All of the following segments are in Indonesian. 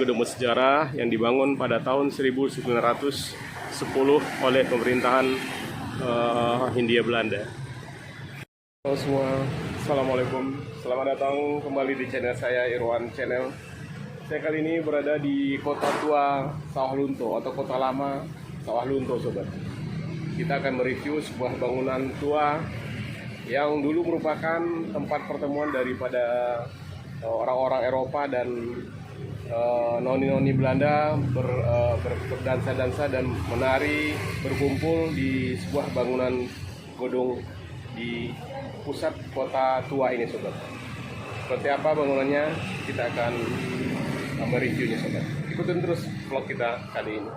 gedung bersejarah yang dibangun pada tahun 1910 oleh pemerintahan Hindia Belanda. Halo semua, Assalamualaikum. Selamat datang kembali di channel saya, Irwan Channel. Saya kali ini berada di kota tua Sawah Lunto atau kota lama Sawah Lunto, sobat. Kita akan mereview sebuah bangunan tua yang dulu merupakan tempat pertemuan daripada orang-orang Eropa dan noni-noni Belanda berdansa-dansa dan menari, berkumpul di sebuah bangunan gedung di pusat kota tua ini, sobat. Seperti apa bangunannya, kita akan mereviewnya, sobat. Ikutin terus vlog kita kali ini.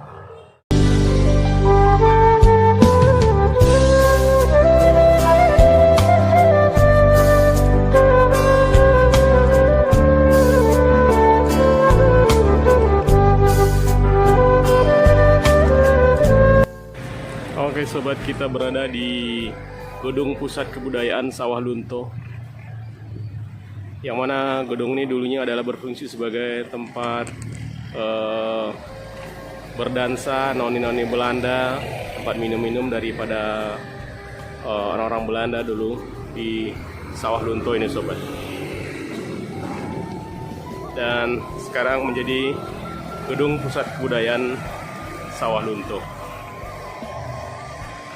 Oke sobat, kita berada di Gedung Pusat Kebudayaan Sawah Lunto, yang mana gedung ini dulunya adalah berfungsi sebagai tempat berdansa noni-noni Belanda, tempat minum-minum daripada orang-orang Belanda dulu di Sawah Lunto ini, sobat. Dan sekarang menjadi Gedung Pusat Kebudayaan Sawah Lunto.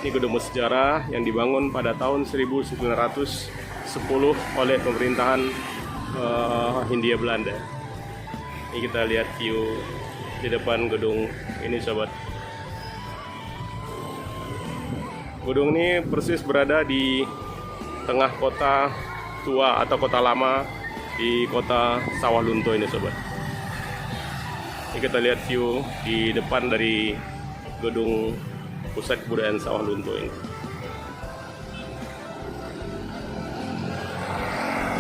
Ini gedung bersejarah yang dibangun pada tahun 1910 oleh pemerintahan Hindia Belanda. Ini kita lihat view di depan gedung ini, sobat. Gedung ini persis berada di tengah kota tua atau kota lama di kota Sawah Lunto ini, sobat. Ini kita lihat view di depan dari gedung Pusat Kebudayaan Sawah Lunto ini.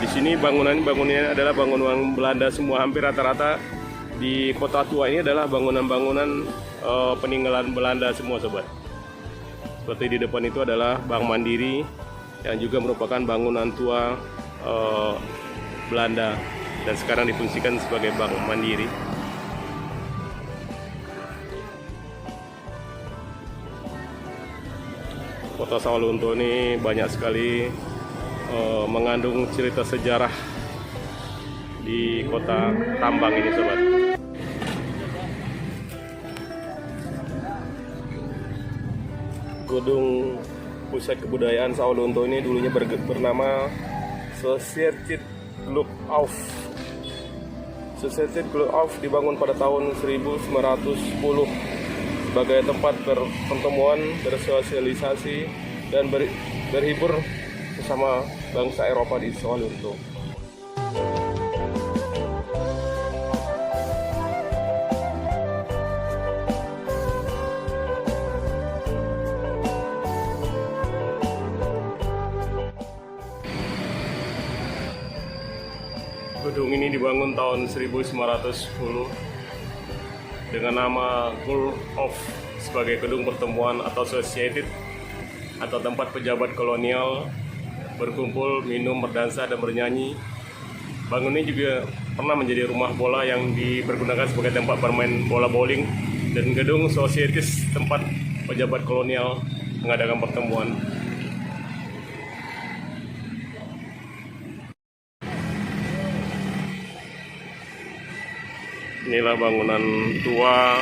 Di sini bangunannya adalah bangunan Belanda semua, hampir rata-rata di kota tua ini adalah bangunan-bangunan peninggalan Belanda semua, sobat. Seperti di depan itu adalah Bank Mandiri yang juga merupakan bangunan tua Belanda dan sekarang difungsikan sebagai Bank Mandiri. Kota Sawah Lunto ini banyak sekali mengandung cerita sejarah di kota tambang ini, sobat. Gedung Pusat Kebudayaan Sawah Lunto ini dulunya bernama Society Club of. Society Club of dibangun pada tahun 1910 sebagai tempat pertemuan, bersosialisasi, dan berhibur bersama bangsa Eropa di Sawah Lunto. Gedung ini dibangun tahun 1910 dengan nama Club of sebagai gedung pertemuan atau society atau tempat pejabat kolonial berkumpul, minum, berdansa, dan bernyanyi. Bangunan ini juga pernah menjadi rumah bola yang dipergunakan sebagai tempat bermain bola bowling, dan gedung societies tempat pejabat kolonial mengadakan pertemuan. Inilah bangunan tua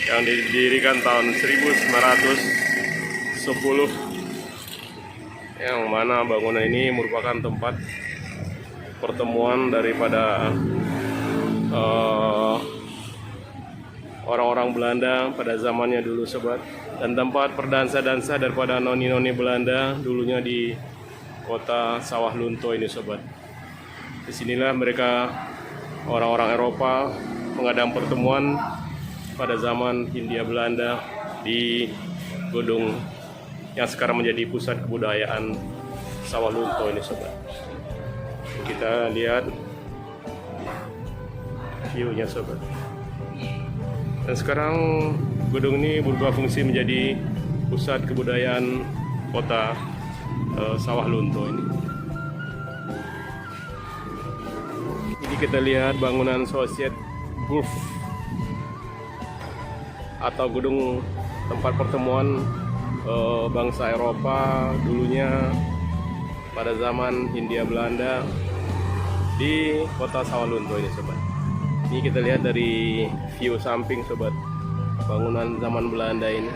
yang didirikan tahun 1910, yang mana bangunan ini merupakan tempat pertemuan daripada orang-orang Belanda pada zamannya dulu, sobat, dan tempat berdansa-dansa daripada noni-noni Belanda dulunya di kota Sawah Lunto ini, sobat. Disinilah mereka, orang-orang Eropa, mengadakan pertemuan pada zaman Hindia Belanda di gedung yang sekarang menjadi pusat kebudayaan Sawah Lunto ini, sobat. Kita lihat view-nya, sobat. Dan sekarang gedung ini berubah fungsi menjadi pusat kebudayaan kota Sawah Lunto ini. Ini kita lihat bangunan Society Gulf atau gedung tempat pertemuan bangsa Eropa dulunya pada zaman Hindia Belanda di kota Sawalunto ini sobat. Ini kita lihat dari view samping sobat, bangunan zaman Belanda ini.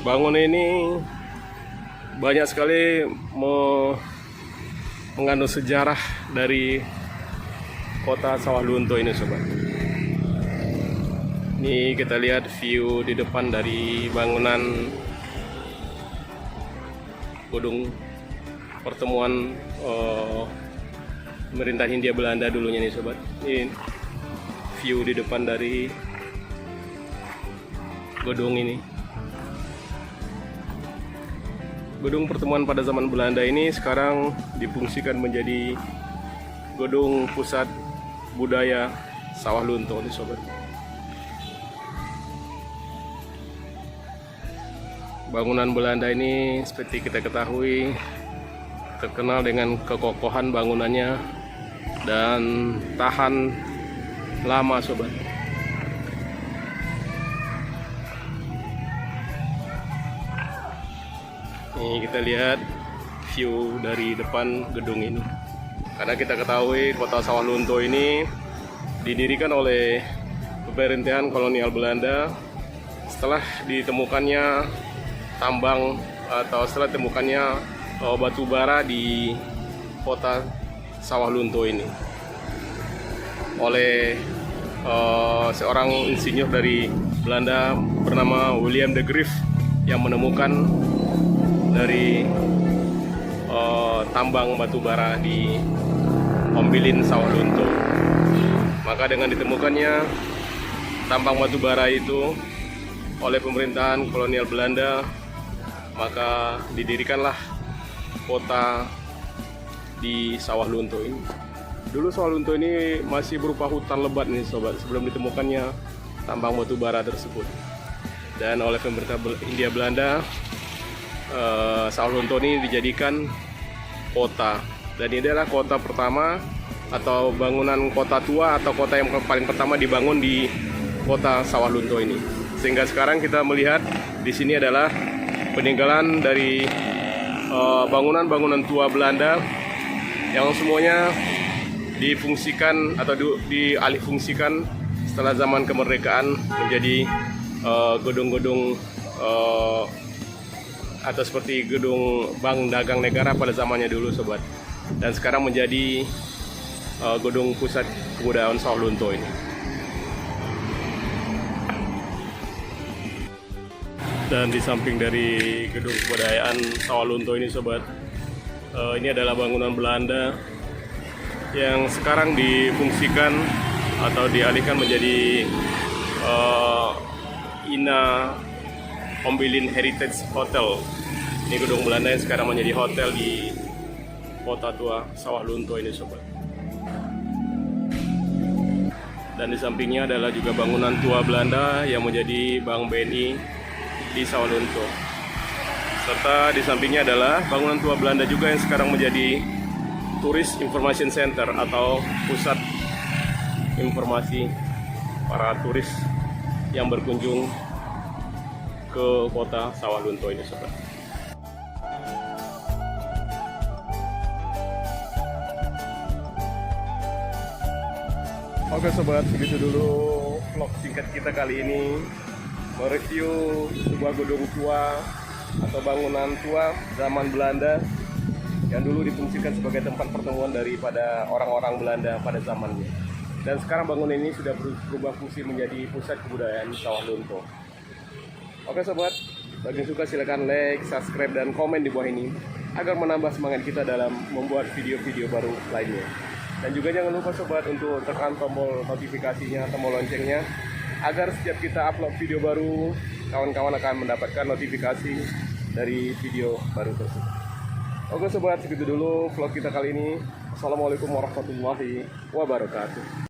Bangunan ini banyak sekali mengandung sejarah dari kota Sawalunto ini sobat. Ini kita lihat view di depan dari bangunan gedung pertemuan pemerintah Hindia Belanda dulunya nih sobat. Ini view di depan dari gedung ini. Gedung pertemuan pada zaman Belanda ini sekarang difungsikan menjadi gedung pusat budaya Sawalunto nih sobat. Bangunan Belanda ini seperti kita ketahui terkenal dengan kekokohan bangunannya dan tahan lama sobat. Ini kita lihat view dari depan gedung ini. Karena kita ketahui kota Sawalunto ini didirikan oleh pemerintahan kolonial Belanda setelah ditemukannya tambang atau setelah ditemukannya batu bara di kota Sawalunto ini oleh seorang insinyur dari Belanda bernama William de Graaf yang menemukan dari tambang batu bara di Ombilin Sawalunto. Maka dengan ditemukannya tambang batu bara itu oleh pemerintahan kolonial Belanda, maka didirikanlah kota di Sawalunto ini. Dulu Sawalunto ini masih berupa hutan lebat nih sobat, sebelum ditemukannya tambang batu bara tersebut. Dan oleh pemerintah Hindia Belanda, Sawalunto ini dijadikan kota, dan ini adalah kota pertama atau bangunan kota tua atau kota yang paling pertama dibangun di kota Sawalunto ini. Sehingga sekarang kita melihat di sini adalah peninggalan dari bangunan-bangunan tua Belanda yang semuanya difungsikan atau dialihfungsikan setelah zaman kemerdekaan menjadi gedung-gedung atau seperti gedung Bank Dagang Negara pada zamannya dulu sobat, dan sekarang menjadi gedung pusat kebudayaan Sawalunto ini. Dan di samping dari gedung kebudayaan Sawalunto ini sobat, ini adalah bangunan Belanda yang sekarang difungsikan atau dialihkan menjadi Ina Ombilin Heritage Hotel. Ini gedung Belanda yang sekarang menjadi hotel di kota tua Sawalunto ini sobat. Dan di sampingnya adalah juga bangunan tua Belanda yang menjadi Bank BNI di Sawalunto. Serta di sampingnya adalah bangunan tua Belanda juga yang sekarang menjadi Tourist Information Center atau pusat informasi para turis yang berkunjung ke kota Sawalunto ini sobat. Oke sobat, segitu dulu vlog singkat kita kali ini, mereview sebuah gedung tua atau bangunan tua zaman Belanda yang dulu difungsikan sebagai tempat pertemuan daripada orang-orang Belanda pada zamannya. Dan sekarang bangunan ini sudah berubah fungsi menjadi pusat kebudayaan Sawalunto. Oke sobat, bagi yang suka silakan like, subscribe, dan komen di bawah ini agar menambah semangat kita dalam membuat video-video baru lainnya. Dan juga jangan lupa sobat untuk tekan tombol notifikasinya, tombol loncengnya, agar setiap kita upload video baru, kawan-kawan akan mendapatkan notifikasi dari video baru tersebut. Oke sobat, segitu dulu vlog kita kali ini. Assalamualaikum warahmatullahi wabarakatuh.